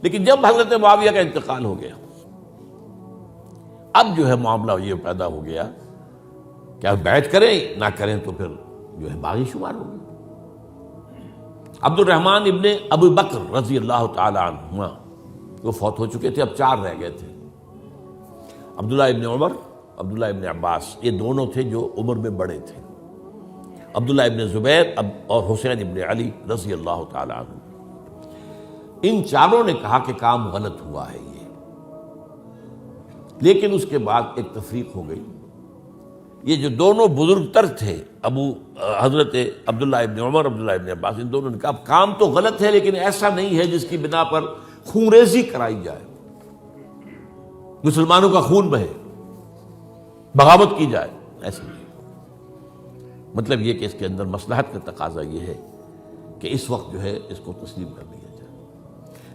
لیکن جب حضرت معاویہ کا انتقال ہو گیا، اب جو ہے معاملہ یہ پیدا ہو گیا کہ اب بیعت کریں نہ کریں تو پھر جو ہے باغی شمار ہوگی۔ عبد الرحمن ابن ابو بکر رضی اللہ تعالی عنہما وہ فوت ہو چکے تھے، اب 4 رہ گئے تھے، عبداللہ ابن عمر، عبداللہ ابن عباس، یہ دونوں تھے جو عمر میں بڑے تھے، عبداللہ ابن زبیر اور حسین ابن علی رضی اللہ تعالی عنہ۔ ان چاروں نے کہا کہ کام غلط ہوا ہے یہ، لیکن اس کے بعد ایک تفریق ہو گئی۔ یہ جو دونوں بزرگ تر تھے، حضرت عبداللہ ابن عمر، عبداللہ ابن عباس، ان دونوں نے کہا کام تو غلط ہے لیکن ایسا نہیں ہے جس کی بنا پر خونریزی کرائی جائے، مسلمانوں کا خون بہے، بغاوت کی جائے، ایسا نہیں۔ مطلب یہ کہ اس کے اندر مصلحت کا تقاضا یہ ہے کہ اس وقت جو ہے اس کو تسلیم کر لیا جائے۔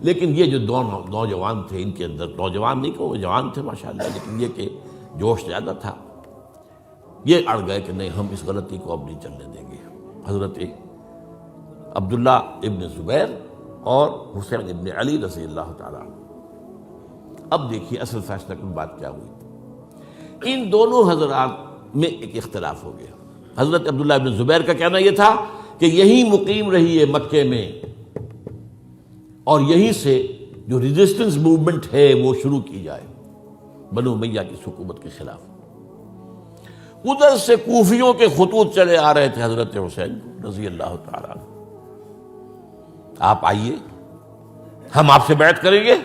لیکن یہ جو دو نوجوان تھے، ان کے اندر، نوجوان نہیں کہ وہ جوان تھے ماشاءاللہ، لیکن یہ کہ جوش زیادہ تھا، یہ اڑ گئے کہ نہیں، ہم اس غلطی کو اب نہیں چلنے دیں گے۔ حضرت عبداللہ ابن زبیر اور حسین ابن علی رضی اللہ تعالیٰ عنہ۔ اب دیکھیے اصل فیصلہ کن بات کیا ہوئی، ان دونوں حضرات میں ایک اختلاف ہو گیا۔ حضرت عبداللہ ابن زبیر کا کہنا یہ تھا کہ یہیں مقیم رہیے مکے میں، اور یہیں سے جو ریزسٹنس موومنٹ ہے وہ شروع کی جائے بنو امیہ کی حکومت کے خلاف۔ ادھر سے کوفیوں کے خطوط چلے آ رہے تھے حضرت حسین رضی اللہ تعالیٰ عنہ، آپ آئیے، ہم آپ سے بیعت کریں گے۔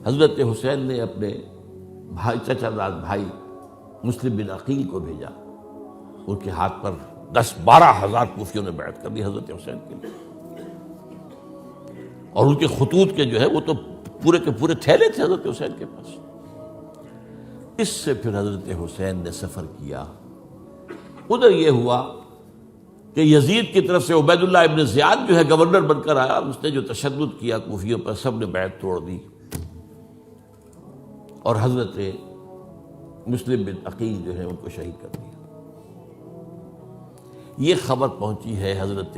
حضرت حسین نے اپنے بھائی، چچا داد بھائی مسلم بن عقیل کو بھیجا، ان کے ہاتھ پر 10-12 ہزار کوفیوں نے بیعت کر دی حضرت حسین کے لیے، اور ان کے خطوط کے جو ہے وہ تو پورے کے پورے تھیلے تھے حضرت حسین کے پاس۔ اس سے پھر حضرت حسین نے سفر کیا۔ ادھر یہ ہوا کہ یزید کی طرف سے عبید اللہ ابن زیاد جو ہے گورنر بن کر آیا، اس نے جو تشدد کیا کوفیوں پر، سب نے بیعت توڑ دی، اور حضرت مسلم بن عقیل جو ہے ان کو شہید کر دیا۔ یہ خبر پہنچی ہے حضرت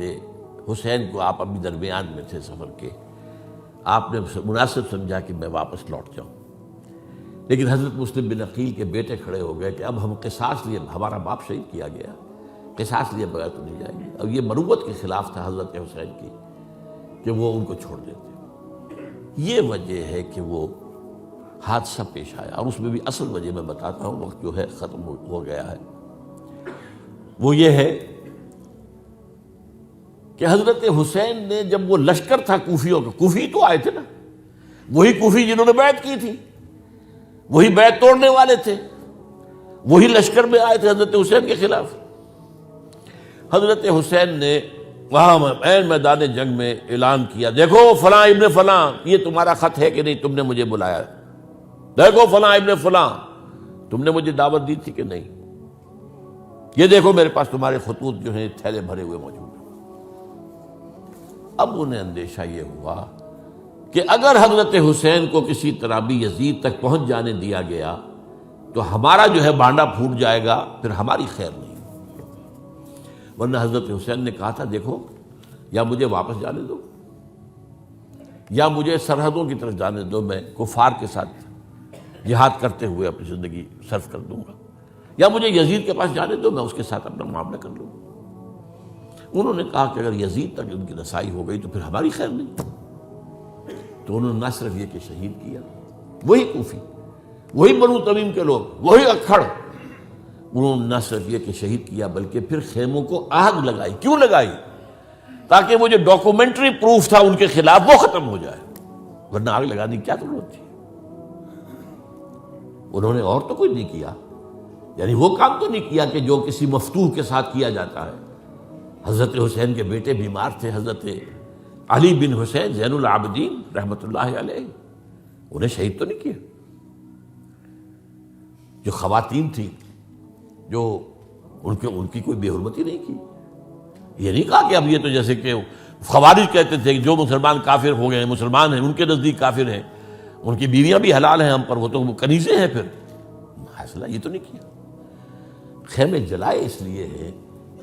حسین کو، آپ ابھی درمیان میں تھے سفر کے، آپ نے مناسب سمجھا کہ میں واپس لوٹ جاؤں، لیکن حضرت مسلم بن عقیل کے بیٹے کھڑے ہو گئے کہ اب ہم قصاص لیے، ہمارا باپ شہید کیا گیا، قصاص لیے بغیر تو نہیں جائیں گے۔ اب یہ مروت کے خلاف تھا حضرت حسین کی کہ وہ ان کو چھوڑ دیتے۔ یہ وجہ ہے کہ وہ حادثہ پیش آیا، اور اس میں بھی اصل وجہ میں بتاتا ہوں، وقت جو ہے ختم ہو گیا ہے۔ وہ یہ ہے کہ حضرت حسین نے جب وہ لشکر تھا کوفیوں کا، کوفی تو آئے تھے نا، وہی کوفی جنہوں نے بیعت کی تھی، وہی بیعت توڑنے والے تھے، وہی لشکر میں آئے تھے حضرت حسین کے خلاف۔ حضرت حسین نے وہاں عین میدان جنگ میں اعلان کیا، دیکھو فلاں ابن فلاں، یہ تمہارا خط ہے کہ نہیں، تم نے مجھے بلایا، دیکھو فلاں ابن فلاں، تم نے مجھے دعوت دی تھی کہ نہیں، یہ دیکھو میرے پاس تمہارے خطوط جو ہیں تھیلے بھرے ہوئے موجود ہیں۔ اب انہیں اندیشہ یہ ہوا کہ اگر حضرت حسین کو کسی طرح بھی یزید تک پہنچ جانے دیا گیا تو ہمارا جو ہے بانڈا پھوٹ جائے گا، پھر ہماری خیر نہیں۔ ورنہ حضرت حسین نے کہا تھا، دیکھو یا مجھے واپس جانے دو، یا مجھے سرحدوں کی طرف جانے دو، میں کفار کے ساتھ جہاد کرتے ہوئے اپنی زندگی صرف کر دوں گا، یا مجھے یزید کے پاس جانے دو، میں اس کے ساتھ اپنا معاملہ کر لوں گا۔ انہوں نے کہا کہ اگر یزید تک ان کی رسائی ہو گئی تو پھر ہماری خیر نہیں۔ تو انہوں نے نہ صرف یہ کہ شہید کیا، وہی کوفی، وہی بنو تمیم کے لوگ، وہی اکھڑ، انہوں نے نہ صرف یہ کہ شہید کیا بلکہ پھر خیموں کو آگ لگائی۔ کیوں لگائی؟ تاکہ وہ جو ڈاکومنٹری پروف تھا ان کے خلاف وہ ختم ہو جائے، ورنہ آگ لگانے کی کیا ضرورت تھی؟ انہوں نے اور تو کوئی نہیں کیا، یعنی وہ کام تو نہیں کیا کہ جو کسی مفتوح کے ساتھ کیا جاتا ہے۔ حضرت حسین کے بیٹے بیمار تھے، حضرت علی بن حسین زین العابدین رحمۃ اللہ علیہ، انہیں شہید تو نہیں کیا۔ جو خواتین تھیں جو ان کی کوئی بے حرمتی نہیں کی۔ یہ نہیں کہا کہ اب یہ تو جیسے کہ خوارج کہتے تھے کہ جو مسلمان کافر ہو گئے ہیں، مسلمان ہیں، ان کے نزدیک کافر ہیں، ان کی بیویاں بھی حلال ہیں ہم پر، وہ تو کنیزیں ہیں، پھر فیصلہ یہ تو نہیں کیا۔ خیمے جلائے اس لیے ہے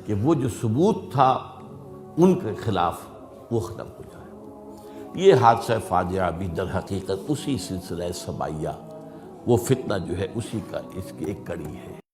کہ وہ جو ثبوت تھا ان کے خلاف وہ ختم ہو جائے۔ یہ حادثہ فاجعہ بھی در حقیقت اسی سلسلہ سبائیہ، وہ فتنہ جو ہے اسی کا اس کی ایک کڑی ہے۔